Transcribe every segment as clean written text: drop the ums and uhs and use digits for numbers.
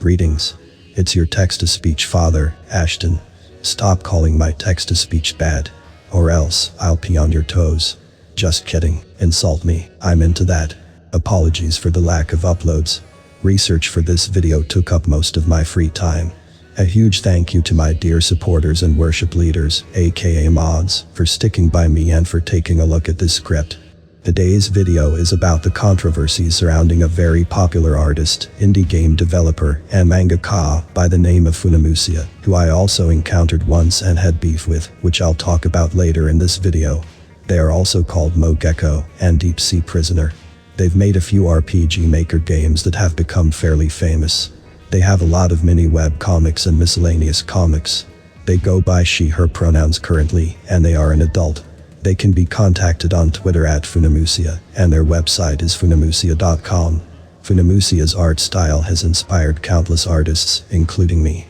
Greetings. It's your text-to-speech father, Ashton. Stop calling my text-to-speech bad. Or else, I'll pee on your toes. Just kidding, insult me, I'm into that. Apologies for the lack of uploads. Research for this video took up most of my free time. A huge thank you to my dear supporters and worship leaders, aka mods, for sticking by me and for taking a look at this script. Today's video is about the controversies surrounding a very popular artist, indie game developer, and mangaka by the name of Funamusea, who I also encountered once and had beef with, which I'll talk about later in this video. They are also called MoGecko and deepseaprisoner. They've made a few RPG Maker games that have become fairly famous. They have a lot of mini-web comics and miscellaneous comics. They go by she/her pronouns currently, and they are an adult. They can be contacted on Twitter at Funamusea, and their website is funamusea.com. Funamusea's art style has inspired countless artists, including me.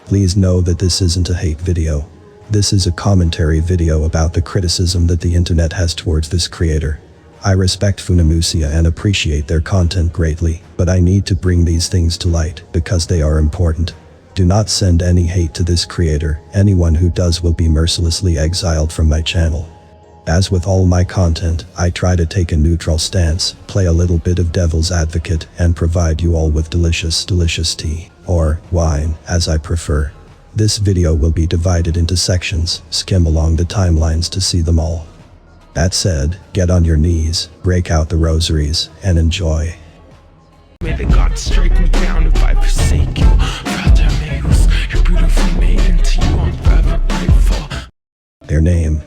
Please know that this isn't a hate video. This is a commentary video about the criticism that the internet has towards this creator. I respect Funamusea and appreciate their content greatly, but I need to bring these things to light because they are important. Do not send any hate to this creator. Anyone who does will be mercilessly exiled from my channel. As with all my content, I try to take a neutral stance, play a little bit of devil's advocate, and provide you all with delicious tea, or wine, as I prefer. This video will be divided into sections. Skim along the timelines to see them all. That said, get on your knees, break out the rosaries, and enjoy. May the gods strike me down if I forsake you. You're beautifully made, and to you I'm forever grateful. Their name.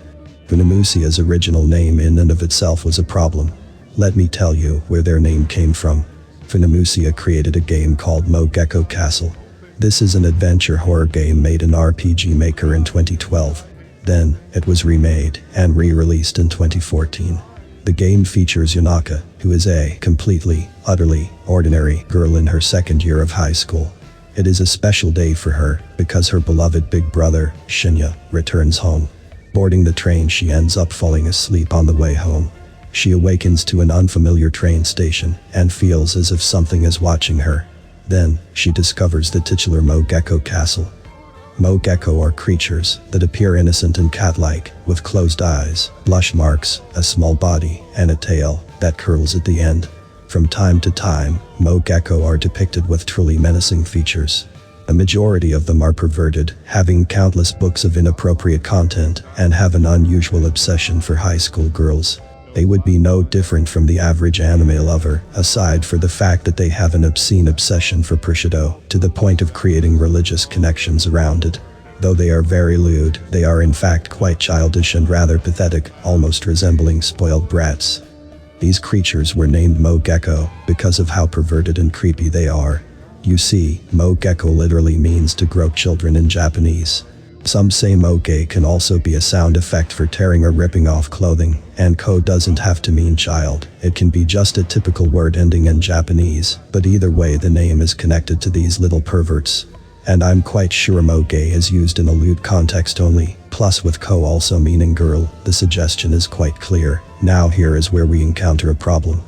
Funamusea's original name in and of itself was a problem. Let me tell you where their name came from. Funamusea created a game called MoGecko Castle. This is an adventure horror game made in RPG Maker in 2012. Then, it was remade and re-released in 2014. The game features Yonaka, who is a completely, utterly, ordinary girl in her second year of high school. It is a special day for her because her beloved big brother, Shinya, returns home. Boarding the train, she ends up falling asleep on the way home. She awakens to an unfamiliar train station and feels as if something is watching her. Then, she discovers the titular MoGecko Castle. MoGecko are creatures that appear innocent and cat-like, with closed eyes, blush marks, a small body, and a tail that curls at the end. From time to time, MoGecko are depicted with truly menacing features. A majority of them are perverted, having countless books of inappropriate content, and have an unusual obsession for high school girls. They would be no different from the average anime lover, aside for the fact that they have an obscene obsession for prosciutto, to the point of creating religious connections around it. Though they are very lewd, they are in fact quite childish and rather pathetic, almost resembling spoiled brats. These creatures were named MoGecko because of how perverted and creepy they are. You see, MoGecko literally means to grow children in Japanese. Some say moge can also be a sound effect for tearing or ripping off clothing, and ko doesn't have to mean child, it can be just a typical word ending in Japanese, but either way the name is connected to these little perverts. And I'm quite sure moge is used in a lewd context only, plus with ko also meaning girl, the suggestion is quite clear. Now here is where we encounter a problem.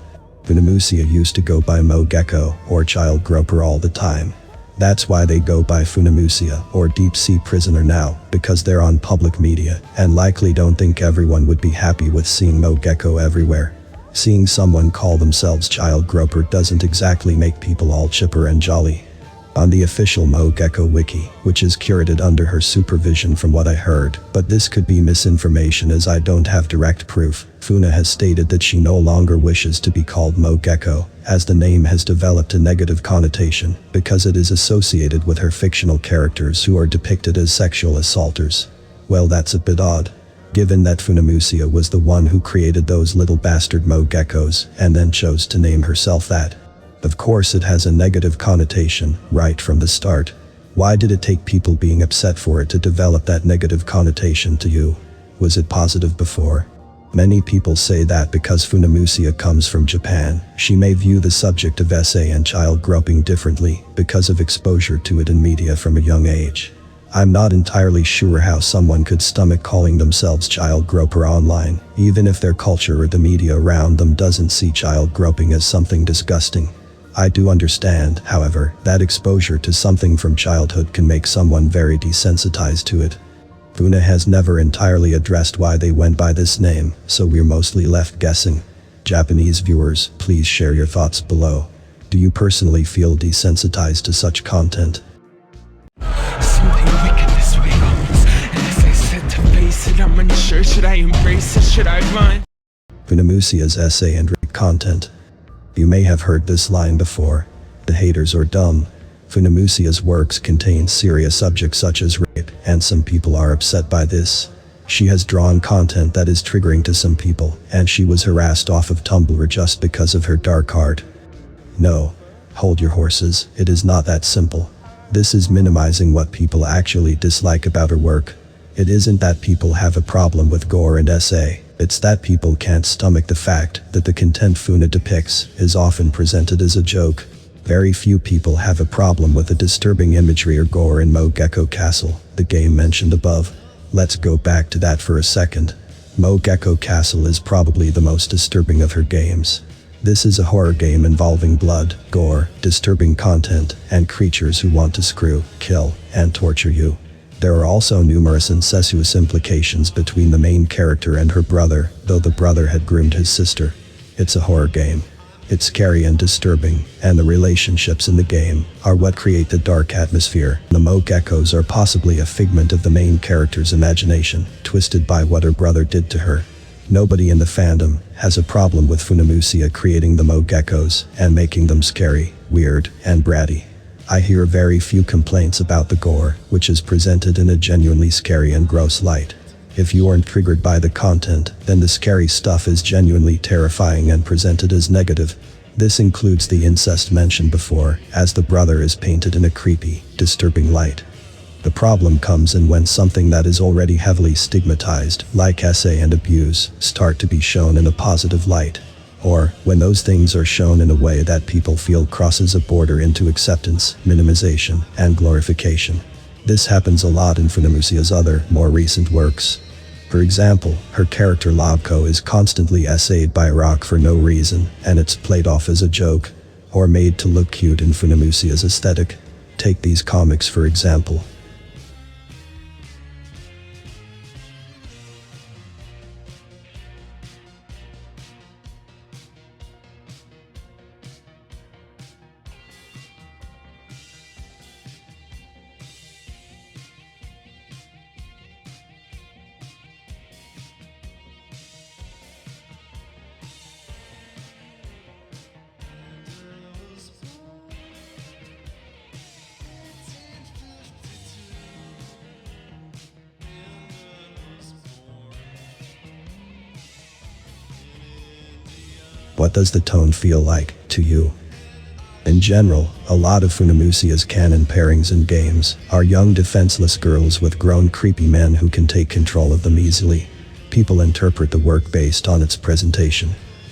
Funamusea used to go by MoGecko, or child groper all the time. That's why they go by Funamusea, or deepseaprisoner now, because they're on public media, and likely don't think everyone would be happy with seeing MoGecko everywhere. Seeing someone call themselves child groper doesn't exactly make people all chipper and jolly. On the official MoGecko wiki, which is curated under her supervision from what I heard, but this could be misinformation as I don't have direct proof, Funa has stated that she no longer wishes to be called MoGecko, as the name has developed a negative connotation, because it is associated with her fictional characters who are depicted as sexual assaulters. Well, that's a bit odd. Given that Funamusea was the one who created those little bastard MoGeckos, and then chose to name herself that. Of course it has a negative connotation, right from the start. Why did it take people being upset for it to develop that negative connotation to you? Was it positive before? Many people say that because Funamusea comes from Japan, she may view the subject of SA and child groping differently because of exposure to it in media from a young age. I'm not entirely sure how someone could stomach calling themselves child groper online, even if their culture or the media around them doesn't see child groping as something disgusting. I do understand, however, that exposure to something from childhood can make someone very desensitized to it. Funa has never entirely addressed why they went by this name, so we're mostly left guessing. Japanese viewers, please share your thoughts below. Do you personally feel desensitized to such content? Something wicked this way goes. And as I said to face it, I'm unsure. Should I embrace it? Should I run? Funamusea's essay and rape content. You may have heard this line before. The haters are dumb. Funamusea's works contain serious subjects such as rape, and some people are upset by this. She has drawn content that is triggering to some people, and she was harassed off of Tumblr just because of her dark heart. No. Hold your horses, it is not that simple. This is minimizing what people actually dislike about her work. It isn't that people have a problem with gore and SA, it's that people can't stomach the fact that the content Funa depicts is often presented as a joke. Very few people have a problem with the disturbing imagery or gore in Mo Gecko Castle, the game mentioned above. Let's go back to that for a second. Mo Gecko Castle is probably the most disturbing of her games. This is a horror game involving blood, gore, disturbing content, and creatures who want to screw, kill, and torture you. There are also numerous incestuous implications between the main character and her brother, though the brother had groomed his sister. It's a horror game. It's scary and disturbing, and the relationships in the game are what create the dark atmosphere. The Mo Geckos are possibly a figment of the main character's imagination, twisted by what her brother did to her. Nobody in the fandom has a problem with Funamusea creating the Mo Geckos and making them scary, weird, and bratty. I hear very few complaints about the gore, which is presented in a genuinely scary and gross light. If you aren't triggered by the content, then the scary stuff is genuinely terrifying and presented as negative. This includes the incest mentioned before, as the brother is painted in a creepy, disturbing light. The problem comes in when something that is already heavily stigmatized, like SA and abuse, start to be shown in a positive light. Or, when those things are shown in a way that people feel crosses a border into acceptance, minimization, and glorification. This happens a lot in Funamusea's other, more recent works. For example, her character Labko is constantly SA'd by Rock for no reason, and it's played off as a joke, or made to look cute in Funamusea's aesthetic. Take these comics for example. What does the tone feel like to you? In general, a lot of Funamusea's canon pairings in games are young defenseless girls with grown creepy men who can take control of them easily. People interpret the work based on its presentation.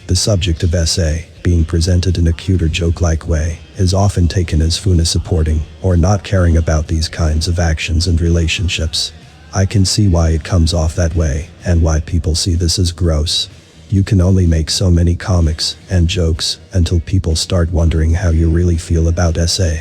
The subject of SA, being presented in a cute or joke-like way, is often taken as Funa supporting or not caring about these kinds of actions and relationships. I can see why it comes off that way, and why people see this as gross. You can only make so many comics and jokes until people start wondering how you really feel about SA.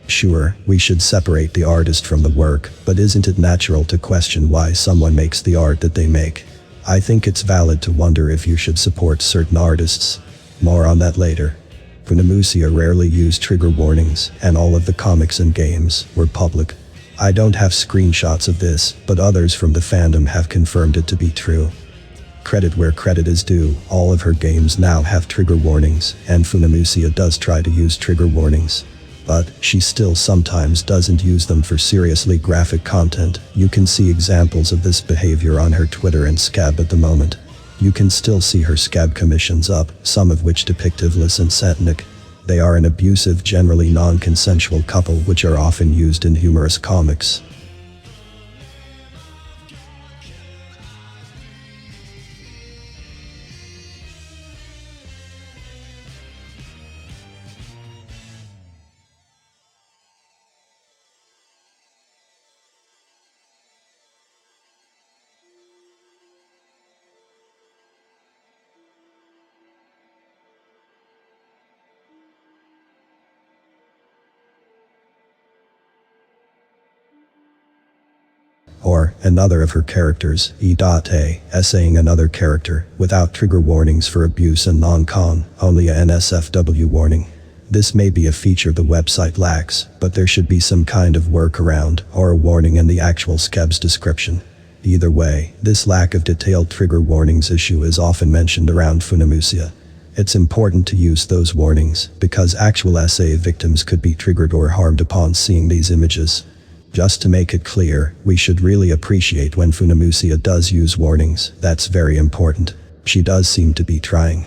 Sure, we should separate the artist from the work, but isn't it natural to question why someone makes the art that they make? I think it's valid to wonder if you should support certain artists. More on that later. Funamusea rarely used trigger warnings, and all of the comics and games were public. I don't have screenshots of this, but others from the fandom have confirmed it to be true. Credit where credit is due, all of her games now have trigger warnings, and Funamusea does try to use trigger warnings. But she still sometimes doesn't use them for seriously graphic content. You can see examples of this behavior on her Twitter and Scab at the moment. You can still see her Scab commissions up, some of which depict Ivlis and Satanic. They are an abusive, generally non-consensual couple which are often used in humorous comics. or another of her characters, E.A, essaying another character, without trigger warnings for abuse and non-con, only a NSFW warning. This may be a feature the website lacks, but there should be some kind of workaround, or a warning in the actual Skeb's description. Either way, this lack of detailed trigger warnings issue is often mentioned around Funamusea. It's important to use those warnings, because actual SA victims could be triggered or harmed upon seeing these images. Just to make it clear, we should really appreciate when Funamusea does use warnings. That's very important. She does seem to be trying.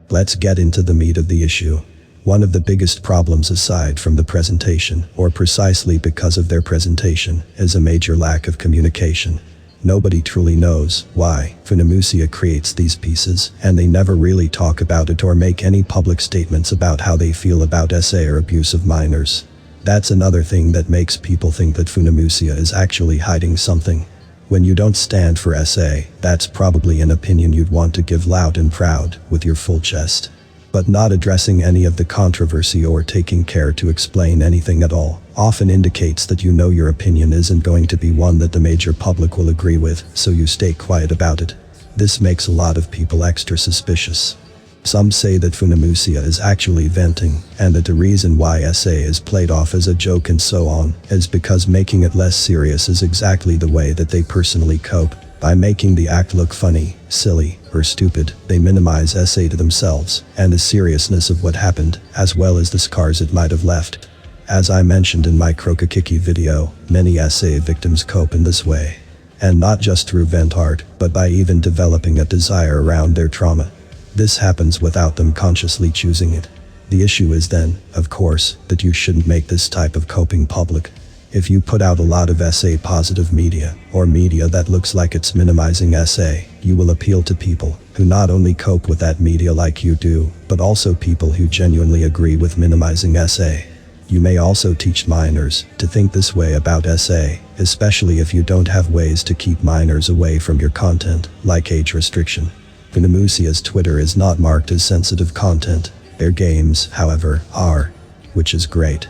Let's get into the meat of the issue. One of the biggest problems aside from the presentation, or precisely because of their presentation, is a major lack of communication. Nobody truly knows why Funamusea creates these pieces, and they never really talk about it or make any public statements about how they feel about SA or abuse of minors. That's another thing that makes people think that Funamusea is actually hiding something. When you don't stand for SA, that's probably an opinion you'd want to give loud and proud, with your full chest. But not addressing any of the controversy or taking care to explain anything at all often indicates that you know your opinion isn't going to be one that the major public will agree with, so you stay quiet about it. This makes a lot of people extra suspicious. Some say that Funamusea is actually venting, and that the reason why SA is played off as a joke and so on, is because making it less serious is exactly the way that they personally cope. By making the act look funny, silly, or stupid, they minimize SA to themselves, and the seriousness of what happened, as well as the scars it might have left. As I mentioned in my Krokakiki video, many SA victims cope in this way. And not just through vent art, but by even developing a desire around their trauma. This happens without them consciously choosing it. The issue is then, of course, that you shouldn't make this type of coping public. If you put out a lot of SA positive media, or media that looks like it's minimizing SA, you will appeal to people who not only cope with that media like you do, but also people who genuinely agree with minimizing SA. You may also teach minors to think this way about SA, especially if you don't have ways to keep minors away from your content, like age restriction. Funamusea's Twitter is not marked as sensitive content. Their games, however, are, which is great.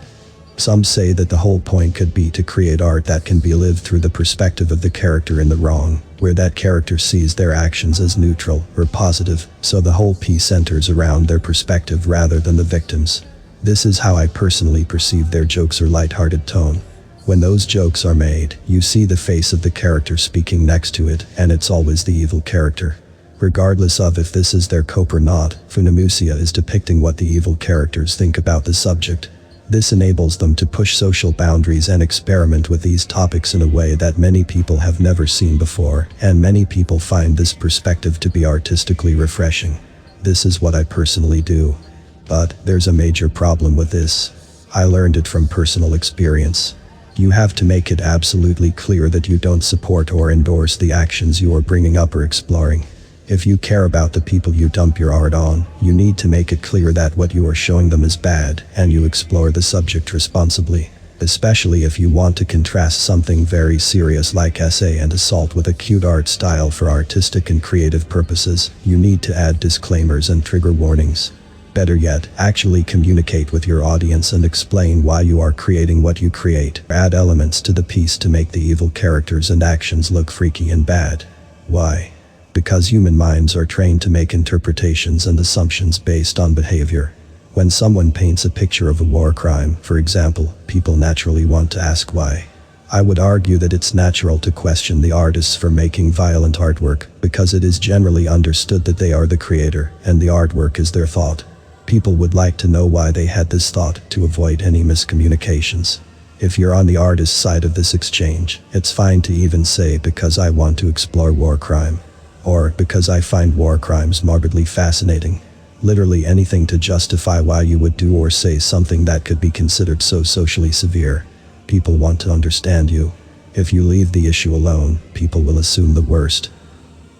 Some say that the whole point could be to create art that can be lived through the perspective of the character in the wrong, where that character sees their actions as neutral or positive, so the whole piece centers around their perspective rather than the victims. This is how I personally perceive their jokes or lighthearted tone. When those jokes are made, you see the face of the character speaking next to it, and it's always the evil character. Regardless of if this is their cope or not, Funamusea is depicting what the evil characters think about the subject. This enables them to push social boundaries and experiment with these topics in a way that many people have never seen before, and many people find this perspective to be artistically refreshing. This is what I personally do. But there's a major problem with this. I learned it from personal experience. You have to make it absolutely clear that you don't support or endorse the actions you are bringing up or exploring. If you care about the people you dump your art on, you need to make it clear that what you are showing them is bad, and you explore the subject responsibly. Especially if you want to contrast something very serious like SA and assault with a cute art style for artistic and creative purposes, you need to add disclaimers and trigger warnings. Better yet, actually communicate with your audience and explain why you are creating what you create. Add elements to the piece to make the evil characters and actions look freaky and bad. Why? Because human minds are trained to make interpretations and assumptions based on behavior. When someone paints a picture of a war crime, for example, people naturally want to ask why. I would argue that it's natural to question the artists for making violent artwork, because it is generally understood that they are the creator, and the artwork is their thought. People would like to know why they had this thought, to avoid any miscommunications. If you're on the artist's side of this exchange, it's fine to even say because I want to explore war crime. Or because I find war crimes morbidly fascinating. Literally anything to justify why you would do or say something that could be considered so socially severe. People want to understand you. If you leave the issue alone, people will assume the worst.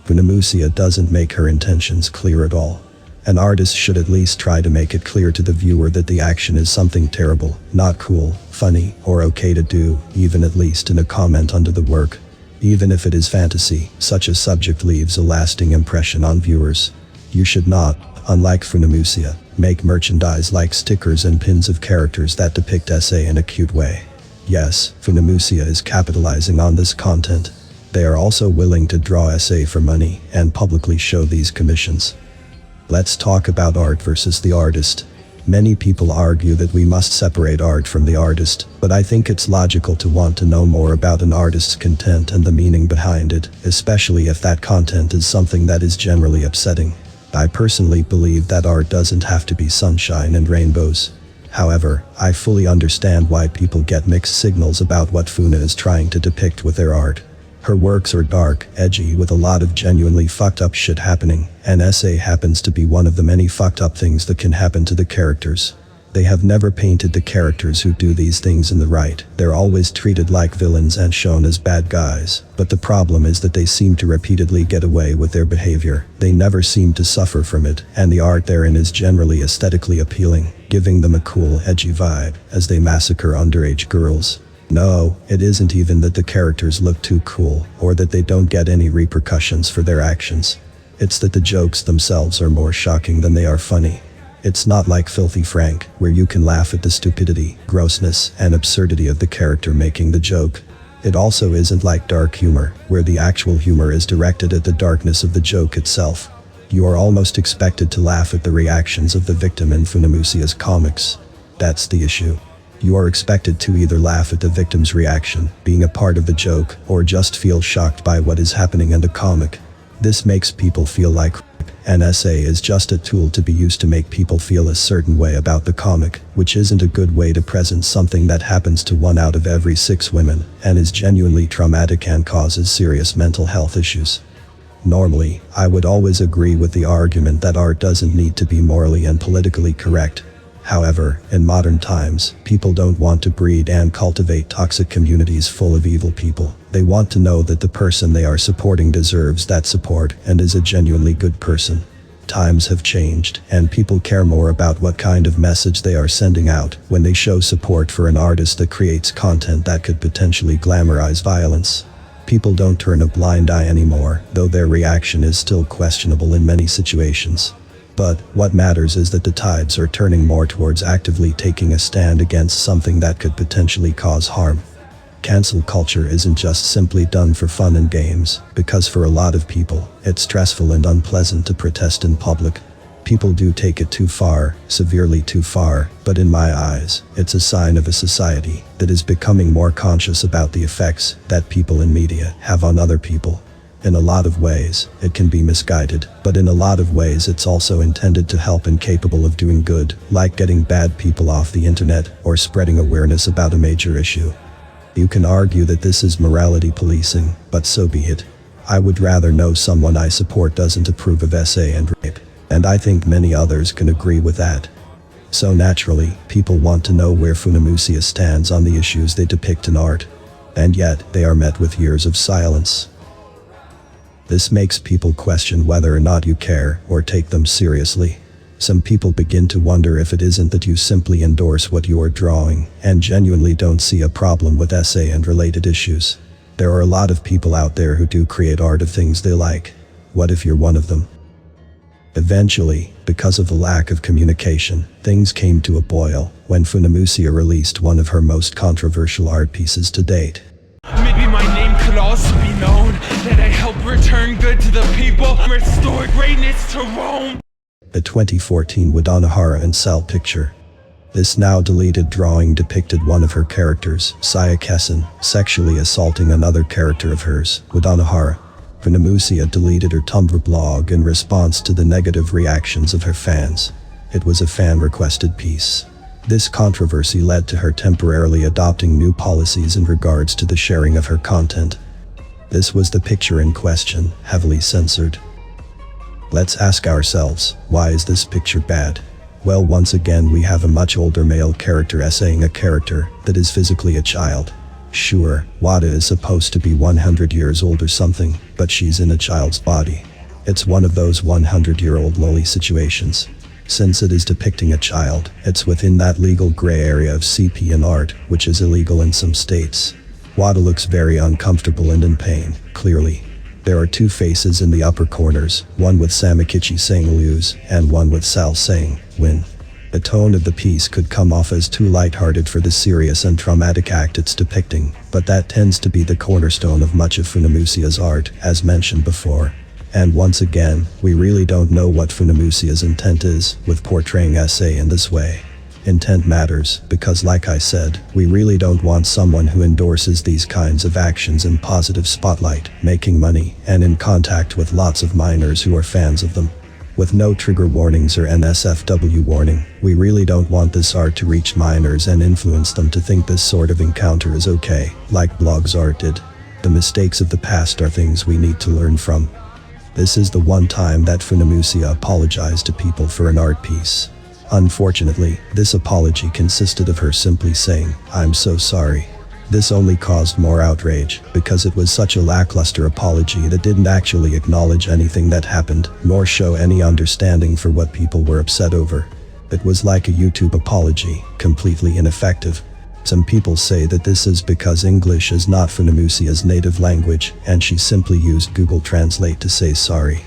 Funamusea doesn't make her intentions clear at all. An artist should at least try to make it clear to the viewer that the action is something terrible, not cool, funny, or okay to do, even at least in a comment under the work. Even if it is fantasy, such a subject leaves a lasting impression on viewers. You should not, unlike Funamusea, make merchandise like stickers and pins of characters that depict SA in a cute way. Yes, Funamusea is capitalizing on this content. They are also willing to draw SA for money and publicly show these commissions. Let's talk about art versus the artist. Many people argue that we must separate art from the artist, but I think it's logical to want to know more about an artist's content and the meaning behind it, especially if that content is something that is generally upsetting. I personally believe that art doesn't have to be sunshine and rainbows. However, I fully understand why people get mixed signals about what Funa is trying to depict with their art. Her works are dark, edgy with a lot of genuinely fucked up shit happening, and SA happens to be one of the many fucked up things that can happen to the characters. They have never painted the characters who do these things in the right. They're always treated like villains and shown as bad guys, but the problem is that they seem to repeatedly get away with their behavior. They never seem to suffer from it, and the art therein is generally aesthetically appealing, giving them a cool, edgy vibe, as they massacre underage girls. No, it isn't even that the characters look too cool, or that they don't get any repercussions for their actions. It's that the jokes themselves are more shocking than they are funny. It's not like Filthy Frank, where you can laugh at the stupidity, grossness, and absurdity of the character making the joke. It also isn't like dark humor, where the actual humor is directed at the darkness of the joke itself. You are almost expected to laugh at the reactions of the victim in Funamusea's comics. That's the issue. You are expected to either laugh at the victim's reaction, being a part of the joke, or just feel shocked by what is happening in the comic. This makes people feel like and SA is just a tool to be used to make people feel a certain way about the comic, which isn't a good way to present something that happens to 1 out of every 6 women, and is genuinely traumatic and causes serious mental health issues. Normally, I would always agree with the argument that art doesn't need to be morally and politically correct. However, in modern times, people don't want to breed and cultivate toxic communities full of evil people. They want to know that the person they are supporting deserves that support and is a genuinely good person. Times have changed, and people care more about what kind of message they are sending out when they show support for an artist that creates content that could potentially glamorize violence. People don't turn a blind eye anymore, though their reaction is still questionable in many situations. But what matters is that the tides are turning more towards actively taking a stand against something that could potentially cause harm. Cancel culture isn't just simply done for fun and games, because for a lot of people, it's stressful and unpleasant to protest in public. People do take it too far, severely too far, but in my eyes, it's a sign of a society that is becoming more conscious about the effects that people in media have on other people. In a lot of ways, it can be misguided, but in a lot of ways it's also intended to help and capable of doing good, like getting bad people off the internet or spreading awareness about a major issue. You can argue that this is morality policing, but so be it. I would rather know someone I support doesn't approve of SA and rape, and I think many others can agree with that. So naturally, people want to know where Funamusea stands on the issues they depict in art, and yet they are met with years of silence. This makes people question whether or not you care or take them seriously. Some people begin to wonder if it isn't that you simply endorse what you are drawing and genuinely don't see a problem with SA and related issues. There are a lot of people out there who do create art of things they like. What if you're one of them? Eventually, because of the lack of communication, things came to a boil when Funamusea released one of her most controversial art pieces to date. Maybe my name could also be known, that I help return good to the people, restore greatness to Rome. The 2014 Wadanohara S.A picture. This now deleted drawing depicted one of her characters, Saya Kesson, sexually assaulting another character of hers, Wadanohara. Funamusea deleted her Tumblr blog in response to the negative reactions of her fans. It was a fan-requested piece. This controversy led to her temporarily adopting new policies in regards to the sharing of her content. This was the picture in question, heavily censored. Let's ask ourselves, why is this picture bad? Well, once again we have a much older male character essaying a character that is physically a child. Sure, Wada is supposed to be 100 years old or something, but she's in a child's body. It's one of those 100-year-old lolly situations. Since it is depicting a child, it's within that legal gray area of CP in art, which is illegal in some states. Wada looks very uncomfortable and in pain, clearly. There are 2 faces in the upper corners, one with Samakichi saying lose, and one with Sal saying, win. The tone of the piece could come off as too lighthearted for the serious and traumatic act it's depicting, but that tends to be the cornerstone of much of Funamusea's art, as mentioned before. And once again, we really don't know what Funamusea's intent is with portraying S.A in this way. Intent matters, because like I said, we really don't want someone who endorses these kinds of actions in positive spotlight, making money, and in contact with lots of minors who are fans of them. With no trigger warnings or NSFW warning, we really don't want this art to reach minors and influence them to think this sort of encounter is okay, like Blog's art did. The mistakes of the past are things we need to learn from. This is the one time that Funamusea apologized to people for an art piece. Unfortunately, this apology consisted of her simply saying, "I'm so sorry." This only caused more outrage, because it was such a lackluster apology that didn't actually acknowledge anything that happened, nor show any understanding for what people were upset over. It was like a YouTube apology, completely ineffective. Some people say that this is because English is not Funamusea's native language, and she simply used Google Translate to say sorry.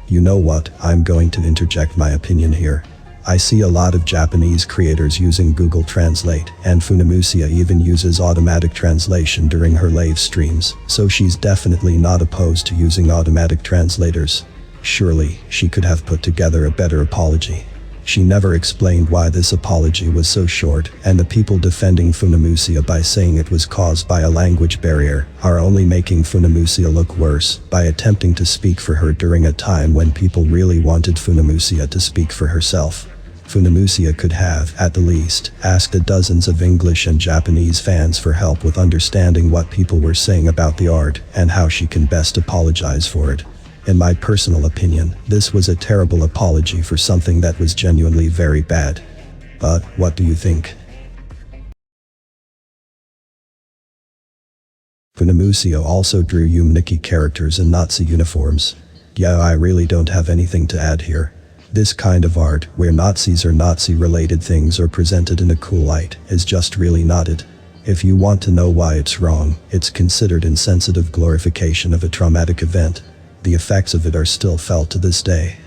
You know what, I'm going to interject my opinion here. I see a lot of Japanese creators using Google Translate, and Funamusea even uses automatic translation during her live streams, so she's definitely not opposed to using automatic translators. Surely, she could have put together a better apology. She never explained why this apology was so short, and the people defending Funamusea by saying it was caused by a language barrier are only making Funamusea look worse by attempting to speak for her during a time when people really wanted Funamusea to speak for herself. Funamusea could have, at the least, asked the dozens of English and Japanese fans for help with understanding what people were saying about the art and how she can best apologize for it. In my personal opinion, this was a terrible apology for something that was genuinely very bad. But, what do you think? Funamusea also drew Yumaniki characters in Nazi uniforms. Yeah, I really don't have anything to add here. This kind of art, where Nazis or Nazi-related things are presented in a cool light, is just really not it. If you want to know why it's wrong, it's considered insensitive glorification of a traumatic event. The effects of it are still felt to this day.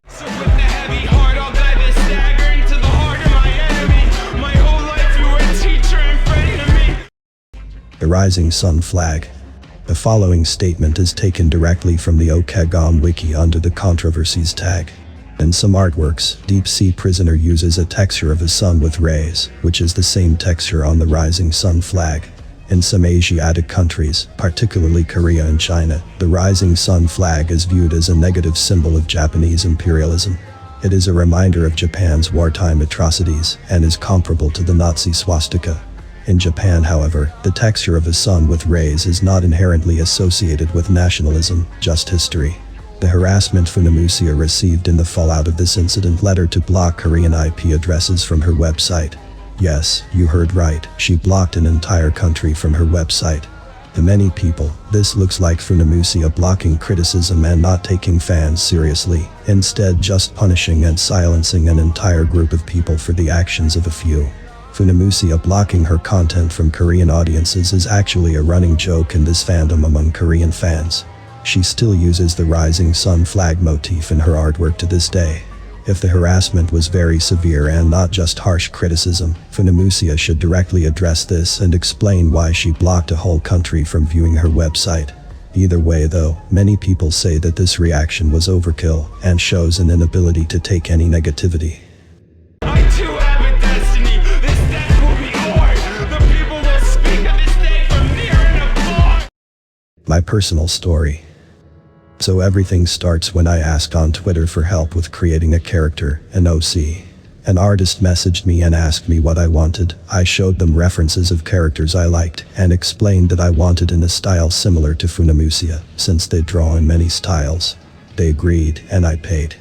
So with the heavy heart, I'll dive a stagger into the heart of my enemy. My whole life you were a teacher and friend to me. The Rising Sun Flag. The following statement is taken directly from the Okegam wiki under the Controversies tag. In some artworks, Deep Sea Prisoner uses a texture of a sun with rays, which is the same texture on the Rising Sun flag. In some Asiatic countries, particularly Korea and China, the Rising Sun flag is viewed as a negative symbol of Japanese imperialism. It is a reminder of Japan's wartime atrocities and is comparable to the Nazi swastika. In Japan, however, the texture of a sun with rays is not inherently associated with nationalism, just history. The harassment Funamusea received in the fallout of this incident led her to block Korean IP addresses from her website. Yes, you heard right, she blocked an entire country from her website. To many people, this looks like Funamusea blocking criticism and not taking fans seriously, instead just punishing and silencing an entire group of people for the actions of a few. Funamusea blocking her content from Korean audiences is actually a running joke in this fandom among Korean fans. She still uses the Rising Sun flag motif in her artwork to this day. If the harassment was very severe and not just harsh criticism, Funamusea should directly address this and explain why she blocked a whole country from viewing her website. Either way though, many people say that this reaction was overkill and shows an inability to take any negativity. I too have a destiny. This day will be o'er. The people will speak of this day from near and afar. My personal story. So everything starts when I asked on Twitter for help with creating a character, an OC. An artist messaged me and asked me what I wanted. I showed them references of characters I liked and explained that I wanted in a style similar to Funamusea, since they draw in many styles. They agreed and I paid.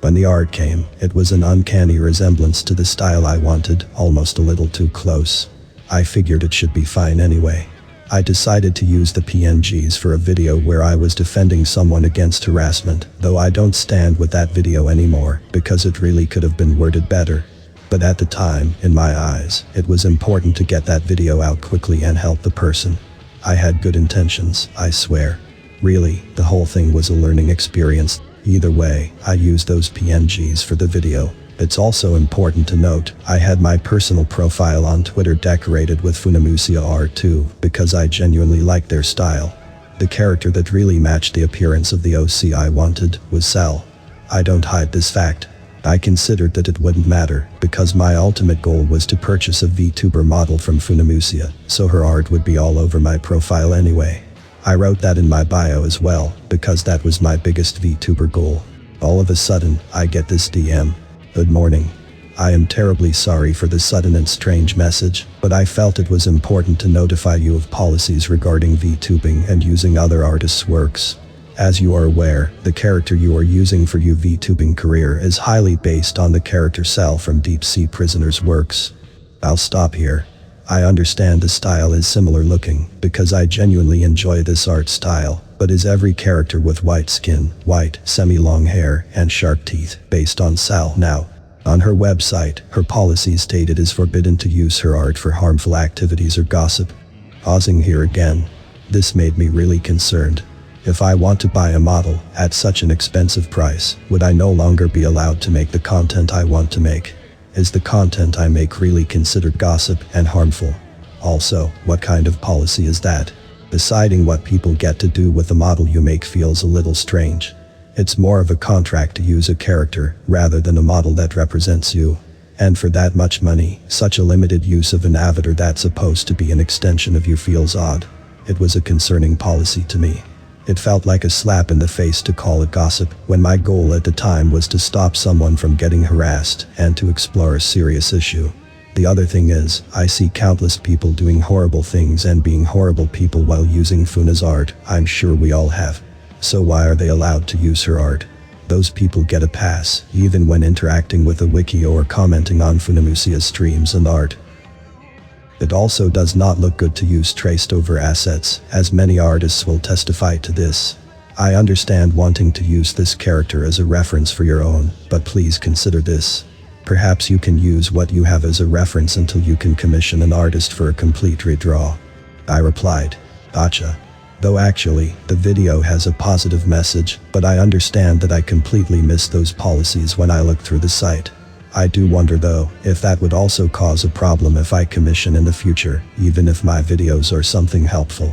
When the art came, it was an uncanny resemblance to the style I wanted, almost a little too close. I figured it should be fine anyway. I decided to use the PNGs for a video where I was defending someone against harassment, though I don't stand with that video anymore, because it really could have been worded better. But at the time, in my eyes, it was important to get that video out quickly and help the person. I had good intentions, I swear. Really, the whole thing was a learning experience. Either way, I used those PNGs for the video. It's also important to note, I had my personal profile on Twitter decorated with Funamusea art too, because I genuinely liked their style. The character that really matched the appearance of the OC I wanted was Sal. I don't hide this fact. I considered that it wouldn't matter, because my ultimate goal was to purchase a VTuber model from Funamusea, so her art would be all over my profile anyway. I wrote that in my bio as well, because that was my biggest VTuber goal. All of a sudden, I get this DM. Good morning. I am terribly sorry for the sudden and strange message, but I felt it was important to notify you of policies regarding VTubing and using other artists' works. As you are aware, the character you are using for your VTubing career is highly based on the character Sal from Deep Sea Prisoner's works. I'll stop here. I understand the style is similar looking, because I genuinely enjoy this art style, but is every character with white skin, white, semi-long hair, and sharp teeth, based on Sal now? On her website, her policy stated it is forbidden to use her art for harmful activities or gossip. Pausing here again. This made me really concerned. If I want to buy a model at such an expensive price, would I no longer be allowed to make the content I want to make? Is the content I make really considered gossip and harmful? Also, what kind of policy is that? Deciding what people get to do with the model you make feels a little strange. It's more of a contract to use a character, rather than a model that represents you. And for that much money, such a limited use of an avatar that's supposed to be an extension of you feels odd. It was a concerning policy to me. It felt like a slap in the face to call it gossip, when my goal at the time was to stop someone from getting harassed and to explore a serious issue. The other thing is, I see countless people doing horrible things and being horrible people while using Funa's art. I'm sure we all have. So why are they allowed to use her art? Those people get a pass, even when interacting with a wiki or commenting on Funamusea's streams and art. It also does not look good to use traced over assets, as many artists will testify to this. I understand wanting to use this character as a reference for your own, but please consider this. Perhaps you can use what you have as a reference until you can commission an artist for a complete redraw. I replied, gotcha. Though actually, the video has a positive message, but I understand that I completely missed those policies when I looked through the site. I do wonder though, if that would also cause a problem if I commission in the future, even if my videos are something helpful.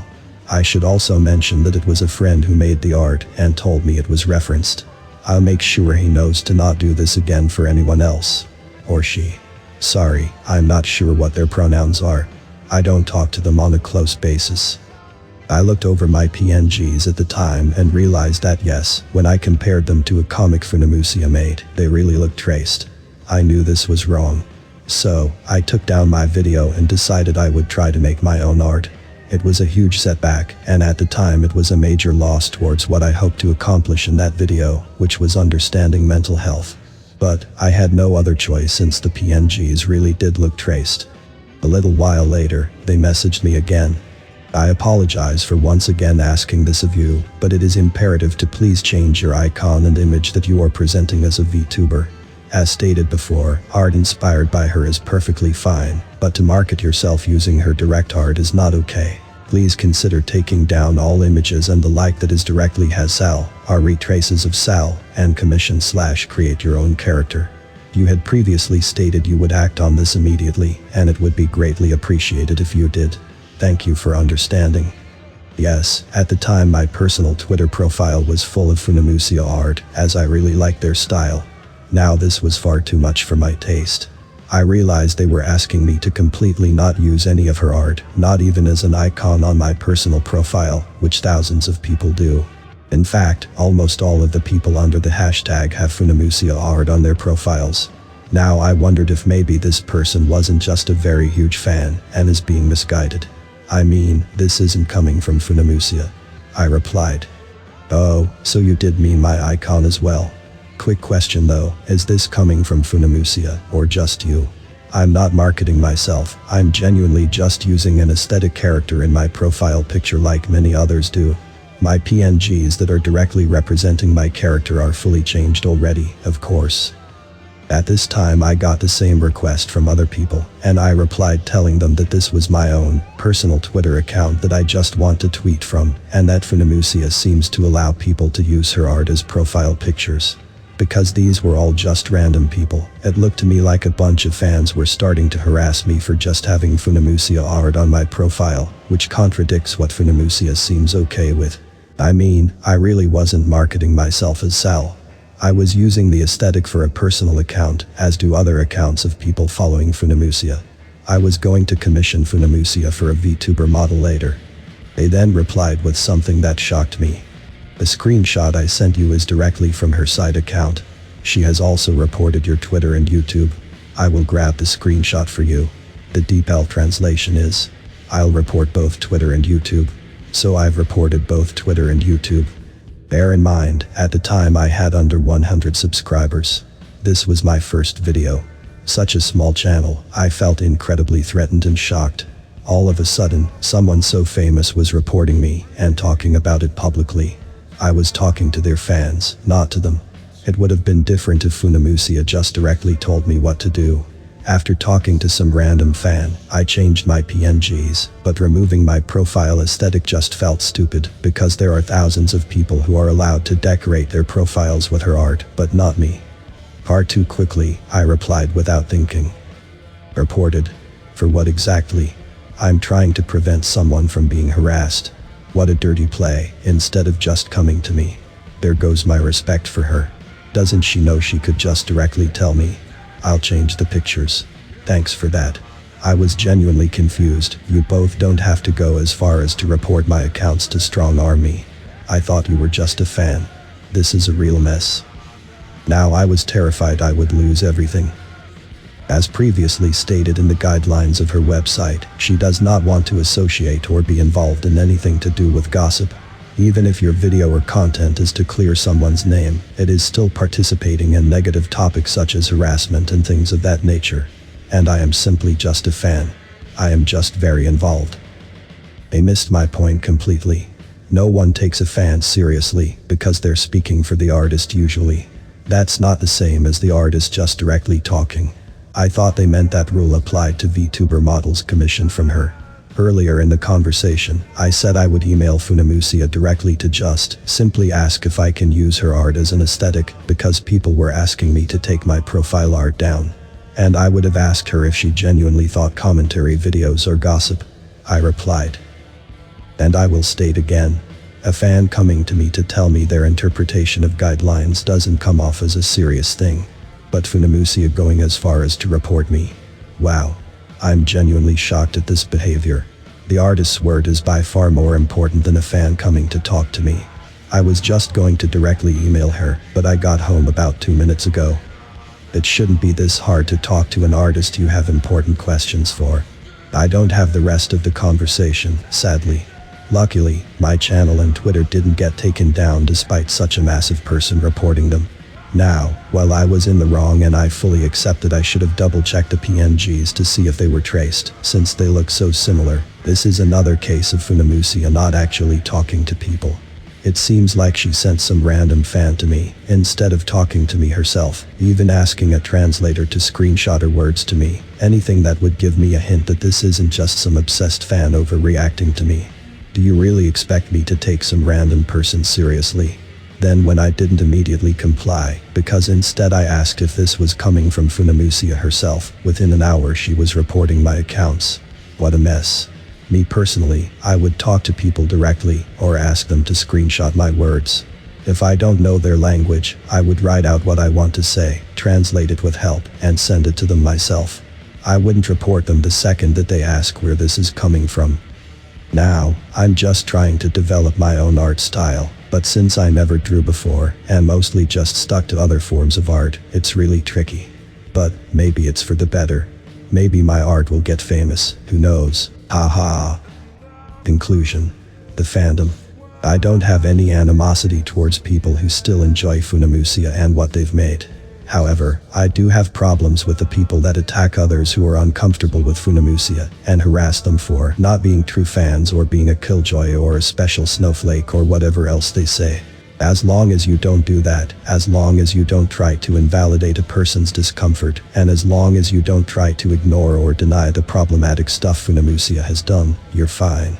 I should also mention that it was a friend who made the art and told me it was referenced. I'll make sure he knows to not do this again for anyone else. Or she. Sorry, I'm not sure what their pronouns are. I don't talk to them on a close basis. I looked over my PNGs at the time and realized that yes, when I compared them to a comic Funamusea made, they really looked traced. I knew this was wrong. So, I took down my video and decided I would try to make my own art. It was a huge setback, and at the time it was a major loss towards what I hoped to accomplish in that video, which was understanding mental health. But, I had no other choice since the PNGs really did look traced. A little while later, they messaged me again. I apologize for once again asking this of you, but it is imperative to please change your icon and image that you are presenting as a VTuber. As stated before, art inspired by her is perfectly fine, but to market yourself using her direct art is not okay. Please consider taking down all images and the like that is directly has Sal, are retraces of Sal, and commission/create your own character. You had previously stated you would act on this immediately, and it would be greatly appreciated if you did. Thank you for understanding. Yes, at the time my personal Twitter profile was full of Funamusea art, as I really liked their style. Now this was far too much for my taste. I realized they were asking me to completely not use any of her art, not even as an icon on my personal profile, which thousands of people do. In fact, almost all of the people under the hashtag have Funamusea art on their profiles. Now I wondered if maybe this person wasn't just a very huge fan and is being misguided. I mean, this isn't coming from Funamusea. I replied. Oh, so you did mean my icon as well. Quick question though, is this coming from Funamusea, or just you? I'm not marketing myself, I'm genuinely just using an aesthetic character in my profile picture like many others do. My PNGs that are directly representing my character are fully changed already, of course. At this time I got the same request from other people, and I replied telling them that this was my own, personal Twitter account that I just want to tweet from, and that Funamusea seems to allow people to use her art as profile pictures. Because these were all just random people, it looked to me like a bunch of fans were starting to harass me for just having Funamusea art on my profile, which contradicts what Funamusea seems okay with. I mean, I really wasn't marketing myself as Sal. I was using the aesthetic for a personal account, as do other accounts of people following Funamusea. I was going to commission Funamusea for a VTuber model later. They then replied with something that shocked me. The screenshot I sent you is directly from her side account. She has also reported your Twitter and YouTube. I will grab the screenshot for you. The DeepL translation is, I'll report both Twitter and YouTube. So I've reported both Twitter and YouTube. Bear in mind, at the time I had under 100 subscribers. This was my first video. Such a small channel, I felt incredibly threatened and shocked. All of a sudden, someone so famous was reporting me and talking about it publicly. I was talking to their fans, not to them. It would have been different if Funamusea just directly told me what to do. After talking to some random fan, I changed my PNGs, but removing my profile aesthetic just felt stupid because there are thousands of people who are allowed to decorate their profiles with her art, but not me. Far too quickly, I replied without thinking. Reported. For what exactly? I'm trying to prevent someone from being harassed. What a dirty play, instead of just coming to me. There goes my respect for her. Doesn't she know she could just directly tell me? I'll change the pictures. Thanks for that. I was genuinely confused. You both don't have to go as far as to report my accounts to strong arm me. I thought you were just a fan. This is a real mess. Now I was terrified I would lose everything. As previously stated in the guidelines of her website, she does not want to associate or be involved in anything to do with gossip. Even if your video or content is to clear someone's name, it is still participating in negative topics such as harassment and things of that nature. And I am simply just a fan. I am just very involved. They missed my point completely. No one takes a fan seriously because they're speaking for the artist usually. That's not the same as the artist just directly talking. I thought they meant that rule applied to VTuber models commissioned from her. Earlier in the conversation, I said I would email Funamusea directly to just simply ask if I can use her art as an aesthetic because people were asking me to take my profile art down. And I would have asked her if she genuinely thought commentary videos are gossip. I replied. And I will state again. A fan coming to me to tell me their interpretation of guidelines doesn't come off as a serious thing. But Funamusea going as far as to report me. Wow. I'm genuinely shocked at this behavior. The artist's word is by far more important than a fan coming to talk to me. I was just going to directly email her, but I got home about 2 minutes ago. It shouldn't be this hard to talk to an artist you have important questions for. I don't have the rest of the conversation, sadly. Luckily, my channel and Twitter didn't get taken down despite such a massive person reporting them. Now, while I was in the wrong and I fully accepted I should have double-checked the PNGs to see if they were traced, since they look so similar, this is another case of Funamusea not actually talking to people. It seems like she sent some random fan to me, instead of talking to me herself, even asking a translator to screenshot her words to me, anything that would give me a hint that this isn't just some obsessed fan overreacting to me. Do you really expect me to take some random person seriously? Then when I didn't immediately comply, because instead I asked if this was coming from Funamusea herself, within an hour she was reporting my accounts. What a mess. Me personally, I would talk to people directly, or ask them to screenshot my words. If I don't know their language, I would write out what I want to say, translate it with help, and send it to them myself. I wouldn't report them the second that they ask where this is coming from. Now, I'm just trying to develop my own art style. But since I never drew before, and mostly just stuck to other forms of art, it's really tricky. But, maybe it's for the better. Maybe my art will get famous, who knows, haha. Conclusion. The fandom. I don't have any animosity towards people who still enjoy Funamusea and what they've made. However, I do have problems with the people that attack others who are uncomfortable with Funamusea and harass them for not being true fans or being a killjoy or a special snowflake or whatever else they say. As long as you don't do that, as long as you don't try to invalidate a person's discomfort, and as long as you don't try to ignore or deny the problematic stuff Funamusea has done, you're fine.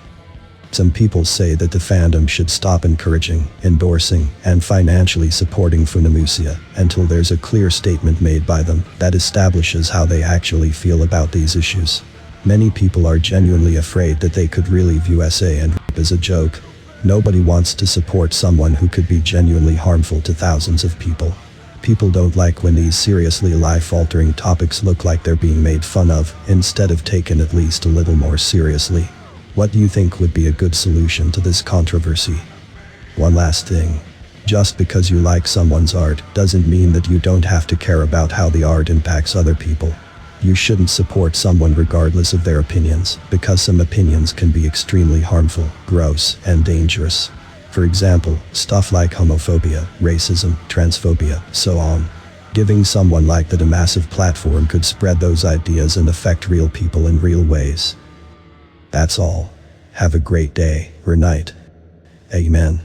Some people say that the fandom should stop encouraging, endorsing, and financially supporting Funamusea until there's a clear statement made by them that establishes how they actually feel about these issues. Many people are genuinely afraid that they could really view S.A. and rap as a joke. Nobody wants to support someone who could be genuinely harmful to thousands of people. People don't like when these seriously life-altering topics look like they're being made fun of, instead of taken at least a little more seriously. What do you think would be a good solution to this controversy? One last thing. Just because you like someone's art doesn't mean that you don't have to care about how the art impacts other people. You shouldn't support someone regardless of their opinions, because some opinions can be extremely harmful, gross, and dangerous. For example, stuff like homophobia, racism, transphobia, so on. Giving someone like that a massive platform could spread those ideas and affect real people in real ways. That's all. Have a great day, or night. Amen.